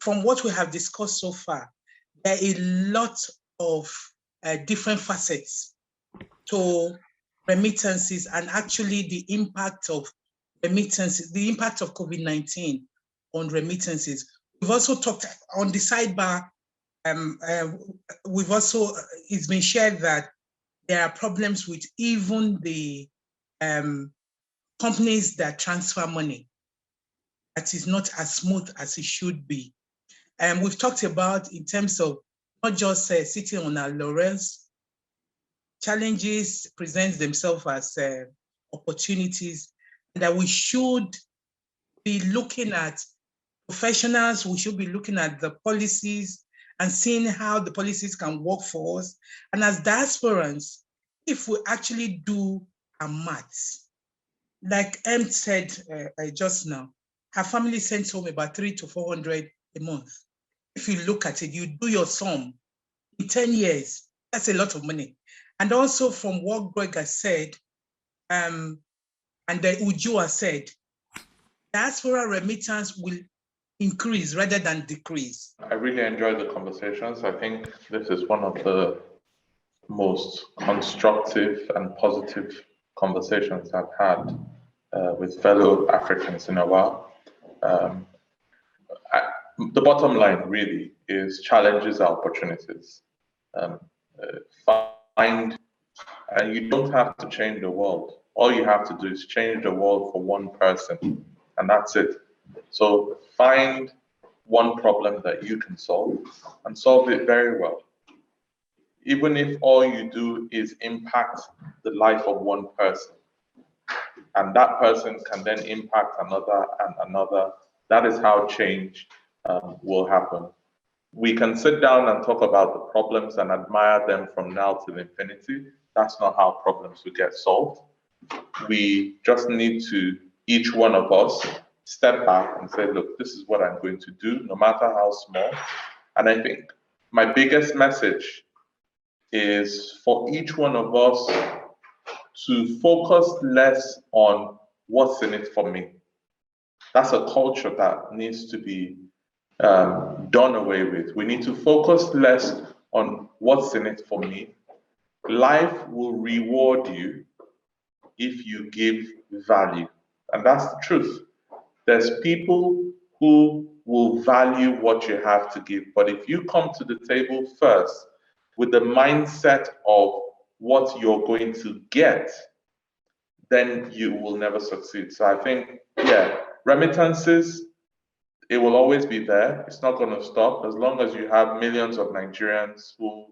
from what we have discussed so far, there are a lot of different facets to remittances, and actually the impact of remittances, the impact of COVID-19 on remittances. We've also talked on the sidebar, we've also, it's been shared that there are problems with even the companies that transfer money. That is not as smooth as it should be. And we've talked about in terms of not just sitting on our laurels, challenges present themselves as opportunities, and that we should be looking at professionals, we should be looking at the policies and seeing how the policies can work for us. And as diasporans, if we actually do our maths, like Em said just now, her family sends home about 300 to 400 a month. If you look at it, you do your sum, in 10 years, that's a lot of money. And also from what Greg has said, and Ujua said, diaspora remittance will increase rather than decrease. I really enjoyed the conversations. I think this is one of the most constructive and positive conversations I've had with fellow Africans in a while. The bottom line really is challenges are opportunities. And you don't have to change the world. All you have to do is change the world for one person, and that's it. So find one problem that you can solve and solve it very well. Even if all you do is impact the life of one person, and that person can then impact another and another, that is how change will happen. We can sit down and talk about the problems and admire them from now till infinity. That's not how problems will get solved. We just need to, each one of us, step back and say, look, this is what I'm going to do, no matter how small. And I think my biggest message is for each one of us to focus less on what's in it for me. That's a culture that needs to be done away with. We need to focus less on what's in it for me. Life will reward you if you give value. And that's the truth. There's people who will value what you have to give. But if you come to the table first with the mindset of what you're going to get, then you will never succeed. So I think, yeah, remittances, it will always be there. It's not going to stop as long as you have millions of Nigerians who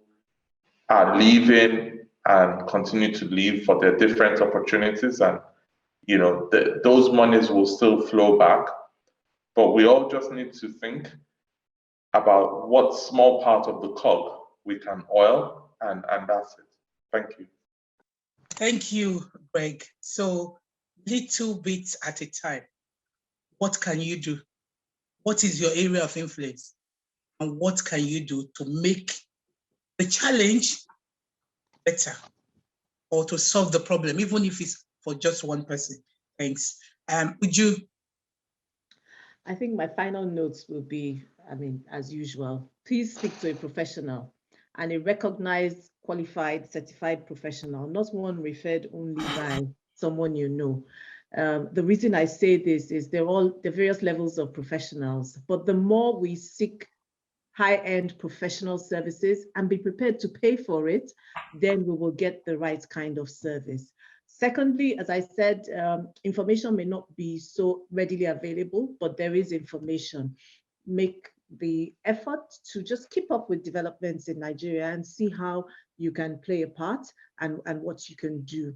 are leaving and continue to leave for their different opportunities. And, you know, those monies will still flow back. But we all just need to think about what small part of the cog we can oil, and that's it. Thank you. Thank you, Greg. So, little bits at a time. What can you do? What is your area of influence? And what can you do to make the challenge better or to solve the problem, even if it's for just one person? Thanks. Would you? I think my final notes will be, I mean, as usual, please speak to a professional and a recognized, qualified, certified professional, not one referred only by someone you know. The reason I say this is they're all the various levels of professionals, but the more we seek high-end professional services and be prepared to pay for it, then we will get the right kind of service. Secondly, as I said, information may not be so readily available, but there is information. Make the effort to just keep up with developments in Nigeria and see how you can play a part and what you can do.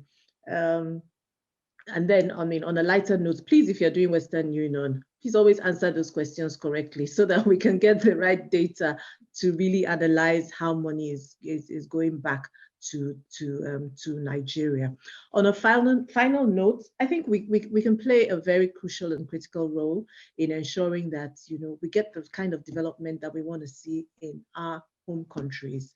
And then, I mean, on a lighter note, please, if you're doing Western Union, please always answer those questions correctly so that we can get the right data to really analyze how money is going back to Nigeria. On a final note, I think we can play a very crucial and critical role in ensuring that, you know, we get the kind of development that we want to see in our home countries.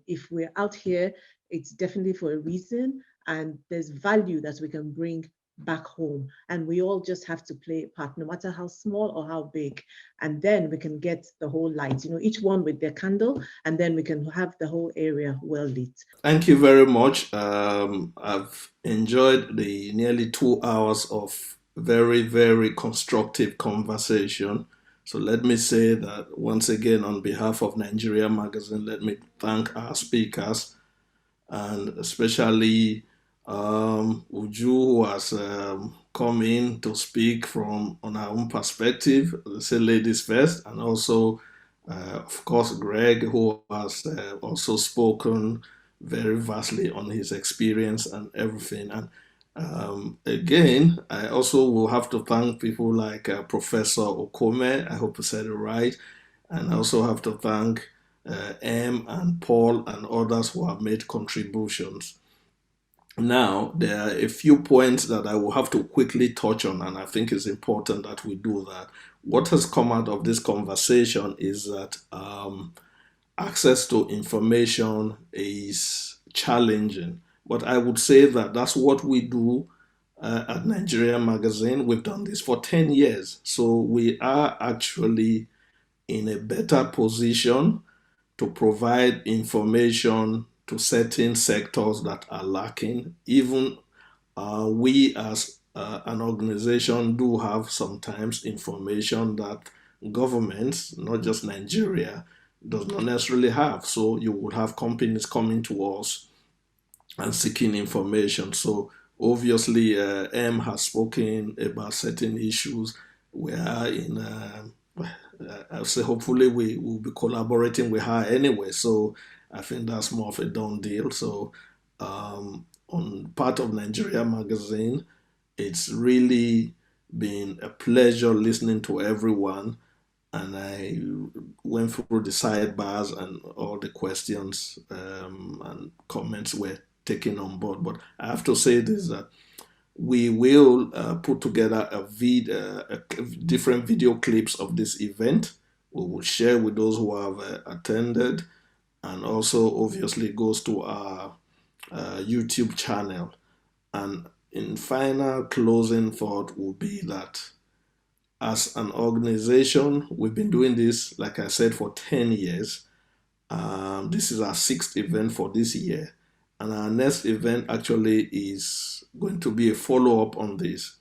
If we're out here, it's definitely for a reason, and there's value that we can bring back home. And we all just have to play a part, no matter how small or how big. And then we can get the whole light, each one with their candle, and then we can have the whole area well lit. Thank you very much. I've enjoyed the nearly 2 hours of very, very constructive conversation. So let me say that once again, on behalf of Nigeria Magazine, let me thank our speakers, and especially Uju, who has come in to speak from on our own perspective, let's say ladies first, and also, of course, Greg, who has also spoken very vastly on his experience and everything. And again, I also will have to thank people like Professor Okome, I hope I said it right, and I also have to thank M and Paul and others who have made contributions. Now, there are a few points that I will have to quickly touch on, and I think it's important that we do that. What has come out of this conversation is that access to information is challenging, but I would say that that's what we do at Nigerian Magazine. We've done this for 10 years, so we are actually in a better position to provide information to certain sectors that are lacking. Even we as an organization do have sometimes information that governments, not just Nigeria, does not necessarily have. So you would have companies coming to us and seeking information. So obviously, M has spoken about certain issues. We are in, I'll say, hopefully we will be collaborating with her anyway. So I think that's more of a done deal. So on part of Nigeria Magazine, it's really been a pleasure listening to everyone. And I went through the sidebars and all the questions and comments were taken on board. But I have to say this, that we will put together different video clips of this event. We will share with those who have attended, and also obviously goes to our YouTube channel. And in final closing thought will be that as an organization, we've been doing this, like I said, for 10 years. This is our 6th event for this year. And our next event actually is going to be a follow-up on this,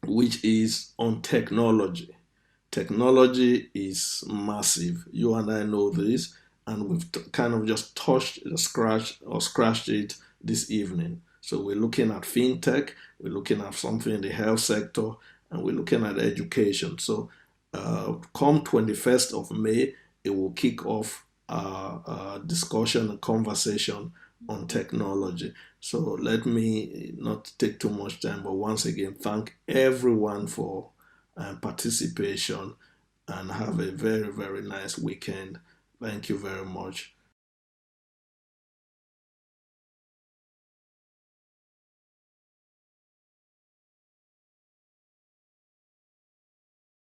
which is on technology. Technology is massive. You and I know this, and we've kind of just scratched it this evening. So we're looking at fintech, we're looking at something in the health sector, and we're looking at education. So come 21st of May, it will kick off our discussion and conversation on technology. So let me not take too much time, but once again, thank everyone for participation, and have a very, very nice weekend. Thank you very much.